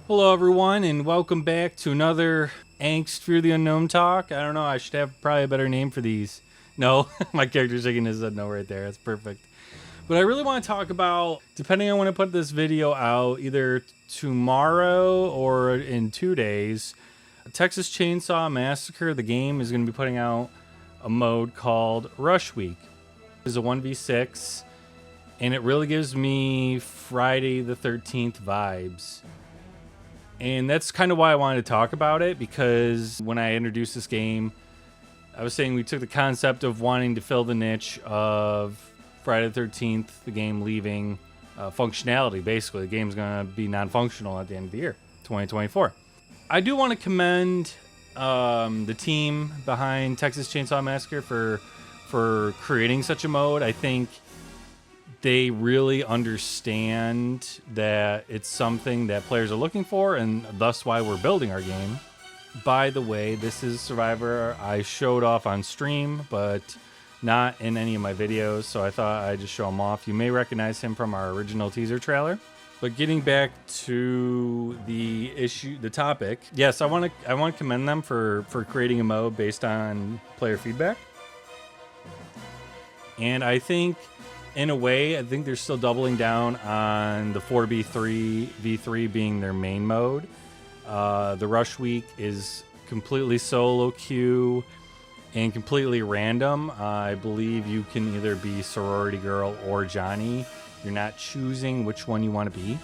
Hello, everyone, and welcome back to another Angst Fear the Unknown talk. I don't know, I should have probably a better name for these. No, my character's shaking his head no right there. That's perfect. But I really want to talk about, depending on when I put this video out, either tomorrow or in 2 days, Texas Chainsaw Massacre, the game, is going to be putting out a mode called Rush Week. It's a 1v6, and it really gives me Friday the 13th vibes. And that's kind of why I wanted to talk about it, because when I introduced this game, I was saying we took the concept of wanting to fill the niche of Friday the 13th, the game leaving functionality. Basically, the game's going to be non-functional at the end of the year, 2024. I do want to commend the team behind Texas Chainsaw Massacre for creating such a mode. I think they really understand that it's something that players are looking for, and thus why we're building our game. By the way, this is Survivor I showed off on stream, but not in any of my videos, so I thought I'd just show him off. You may recognize him from our original teaser trailer. But getting back to the topic, yes, I want to commend them for creating a mode based on player feedback. And I think, in a way, I think they're still doubling down on the 4v3 being their main mode. The Rush Week is completely solo queue and completely random. I believe you can either be Sorority Girl or Johnny. You're not choosing which one you want to be.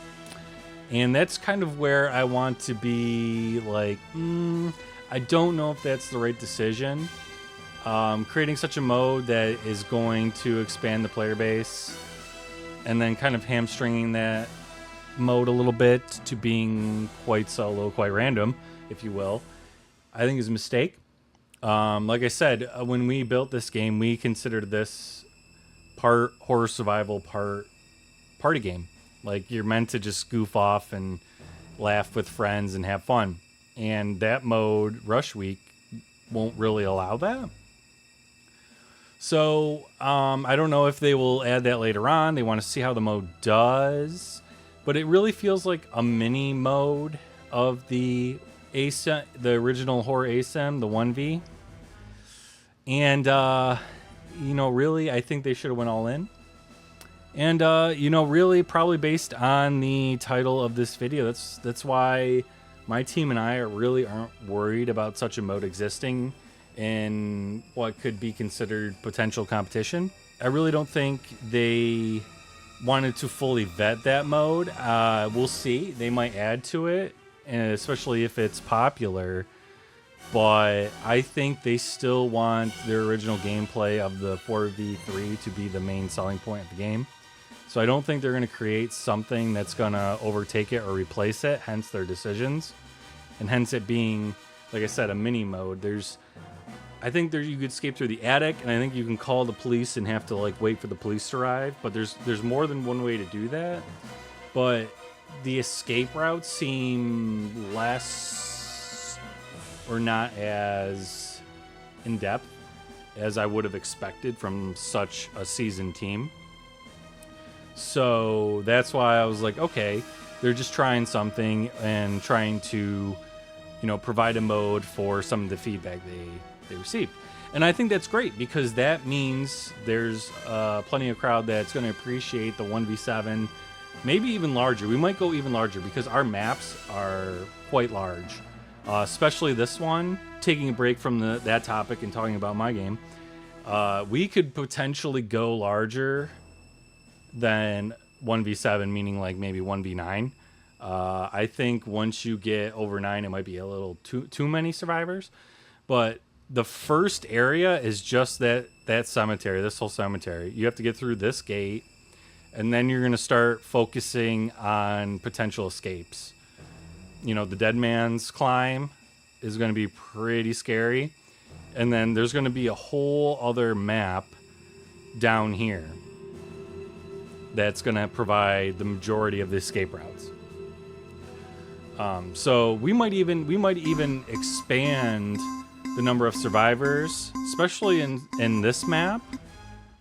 And that's kind of where I want to be like, I don't know if that's the right decision. Creating such a mode that is going to expand the player base and then kind of hamstringing that mode a little bit to being quite solo, quite random, if you will, I think is a mistake. Like I said, when we built this game, we considered this part horror survival, part party game. Like, you're meant to just goof off and laugh with friends and have fun. And that mode, Rush Week, won't really allow that. So, I don't know if they will add that later on. They want to see how the mode does. But it really feels like a mini mode of the original horror asymm, the 1v. And, really, I think they should have went all in. And, really, probably based on the title of this video, that's why my team and I aren't worried about such a mode existing in what could be considered potential competition. I really don't think they wanted to fully vet that mode. We'll see. They might add to it, and especially if it's popular. But I think they still want their original gameplay of the 4v3 to be the main selling point of the game. So I don't think they're going to create something that's going to overtake it or replace it, hence their decisions. And hence it being, like I said, a mini mode. I think you could escape through the attic, and I think you can call the police and have to wait for the police to arrive. But there's more than one way to do that. But the escape routes seem less or not as in depth as I would have expected from such a seasoned team. So that's why I was like, okay, they're just trying something and trying to, provide a mode for some of the feedback they received. And I think that's great, because that means there's plenty of crowd that's going to appreciate the 1v7, maybe even larger. We might go even larger because our maps are quite large, especially this one. Taking a break from that topic and talking about my game, we could potentially go larger than 1v7, meaning maybe 1v9. I think once you get over 9, it might be a little too many survivors. But the first area is just that cemetery, this whole cemetery. You have to get through this gate, and then you're going to start focusing on potential escapes. The dead man's climb is going to be pretty scary. And then there's going to be a whole other map down here that's going to provide the majority of the escape routes. So we might even expand the number of survivors, especially in this map.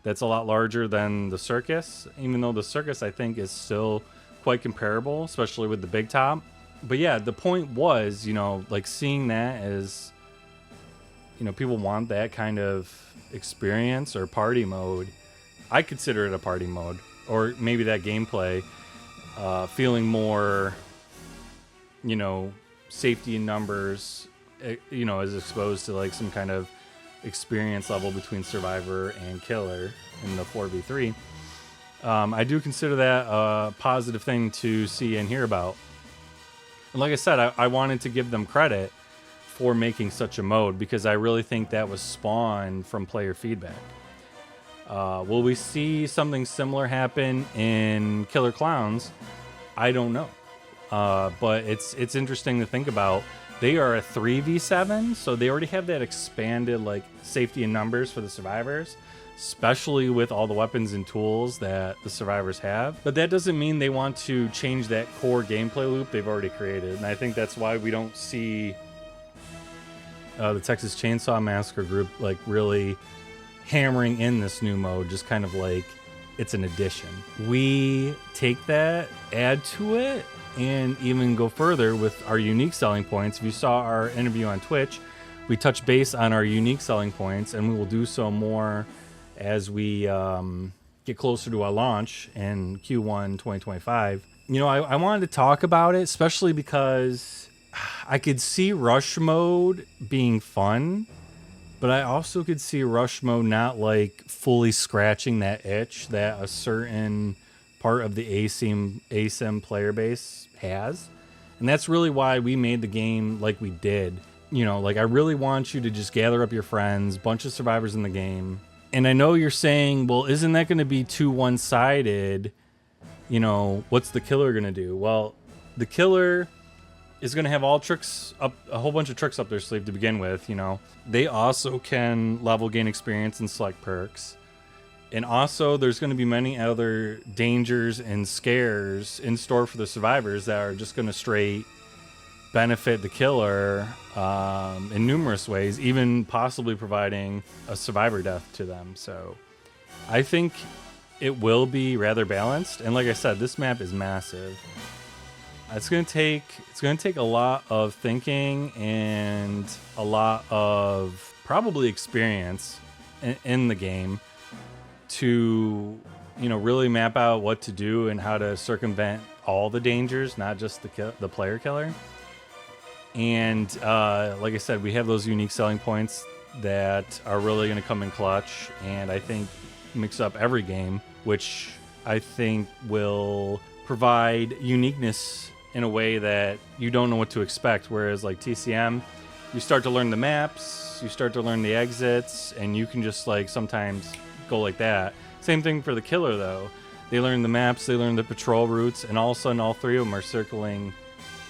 That's a lot larger than the circus, even though the circus I think is still quite comparable, especially with the big top. But yeah, the point was, like seeing that as, people want that kind of experience or party mode. I consider it a party mode, or maybe that gameplay, feeling more, safety in numbers, is exposed to like some kind of experience level between survivor and killer in the 4v3. I do consider that a positive thing to see and hear about. And like I said, I wanted to give them credit for making such a mode because I really think that was spawned from player feedback. Will we see something similar happen in Killer Clowns? I don't know. But it's interesting to think about. They are a 3v7, so they already have that expanded like safety in numbers for the survivors, especially with all the weapons and tools that the survivors have. But that doesn't mean they want to change that core gameplay loop they've already created. And I think that's why we don't see the Texas Chainsaw Massacre group like really hammering in this new mode, just kind of like it's an addition. We take that, add to it, and even go further with our unique selling points. If you saw our interview on Twitch, we touch base on our unique selling points, and we will do so more as we get closer to our launch in Q1 2025. I wanted to talk about it, especially because I could see rush mode being fun, but I also could see rush mode not like fully scratching that itch that a certain part of the asymm player base has. And that's really why we made the game like we did. Like I really want you to just gather up your friends, bunch of survivors in the game. And I know you're saying, well, isn't that going to be too one-sided? What's the killer going to do? Well, the killer is going to have a whole bunch of tricks up their sleeve to begin with. They also can level gain experience and select perks. And also, there's going to be many other dangers and scares in store for the survivors that are just going to straight benefit the killer in numerous ways, even possibly providing a survivor death to them. So I think it will be rather balanced. And like I said, this map is massive. It's going to take a lot of thinking and a lot of probably experience in the game to really map out what to do and how to circumvent all the dangers, not just the player killer. And like I said, we have those unique selling points that are really going to come in clutch, and I think mix up every game, which I think will provide uniqueness in a way that you don't know what to expect. Whereas like TCM, you start to learn the maps, you start to learn the exits, and you can just like sometimes go like that. Same thing for the killer though. They learn the maps, they learn the patrol routes, and all of a sudden all three of them are circling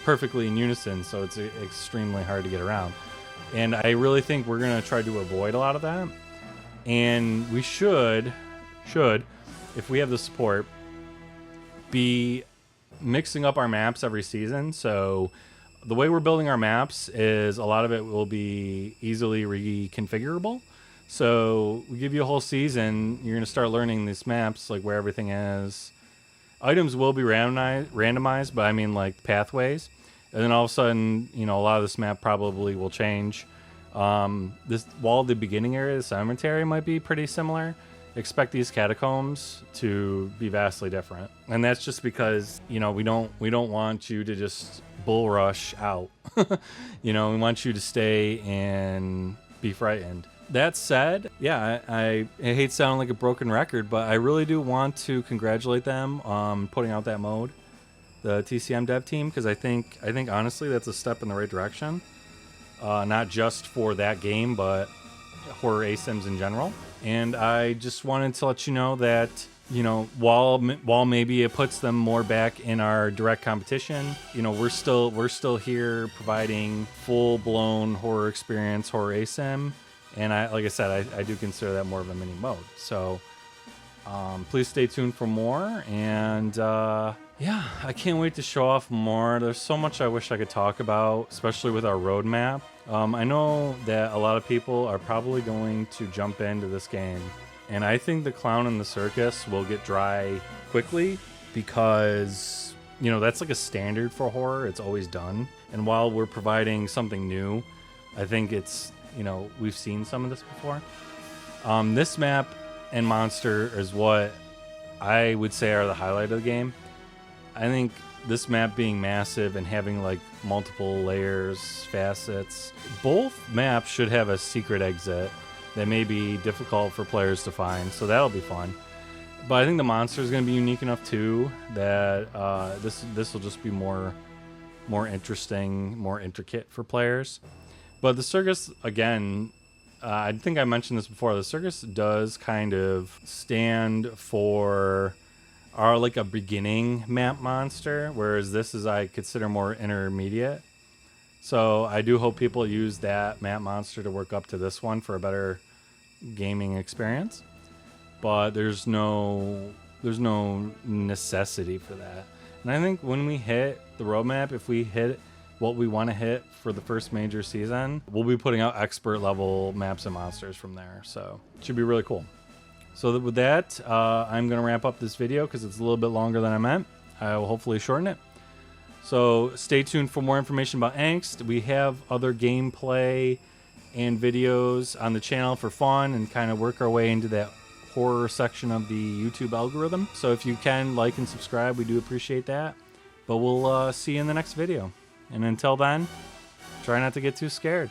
perfectly in unison, so it's extremely hard to get around. And I really think we're going to try to avoid a lot of that. And we should, if we have the support, be mixing up our maps every season. So the way we're building our maps is a lot of it will be easily reconfigurable. So we give you a whole season, you're going to start learning these maps, like where everything is. Items will be randomized, but I mean like pathways. And then all of a sudden, a lot of this map probably will change. While the beginning area, the cemetery, might be pretty similar, expect these catacombs to be vastly different. And that's just because, we don't want you to just bull rush out. We want you to stay and be frightened. That said, yeah, I hate sounding like a broken record, but I really do want to congratulate them on putting out that mode, the TCM dev team, because I think honestly that's a step in the right direction, not just for that game, but horror asymms in general. And I just wanted to let you know that while maybe it puts them more back in our direct competition, we're still here providing full blown horror experience, horror asym. And like I said, I do consider that more of a mini mode. So please stay tuned for more. And yeah, I can't wait to show off more. There's so much I wish I could talk about, especially with our roadmap. I know that a lot of people are probably going to jump into this game. And I think the clown in the circus will get dry quickly because you know, that's like a standard for horror. It's always done. And while we're providing something new, I think it's, you know, we've seen some of this before. This map and monster is what I would say are the highlight of the game. I think this map being massive and having like multiple layers, facets, both maps should have a secret exit that may be difficult for players to find, so that'll be fun. But I think the monster is going to be unique enough too that this will just be more interesting, more intricate for players. But the circus, again, I think I mentioned this before. The circus does kind of stand for like a beginning map monster, whereas this is, I consider, more intermediate. So I do hope people use that map monster to work up to this one for a better gaming experience. But there's no necessity for that. And I think when we hit the roadmap, if we hit what we want to hit for the first major season, we'll be putting out expert level maps and monsters from there. So it should be really cool. So with that, I'm going to wrap up this video because it's a little bit longer than I meant. I will hopefully shorten it. So stay tuned for more information about Angst. We have other gameplay and videos on the channel for fun and kind of work our way into that horror section of the YouTube algorithm. So if you can, like and subscribe, we do appreciate that. But we'll see you in the next video. And until then, try not to get too scared.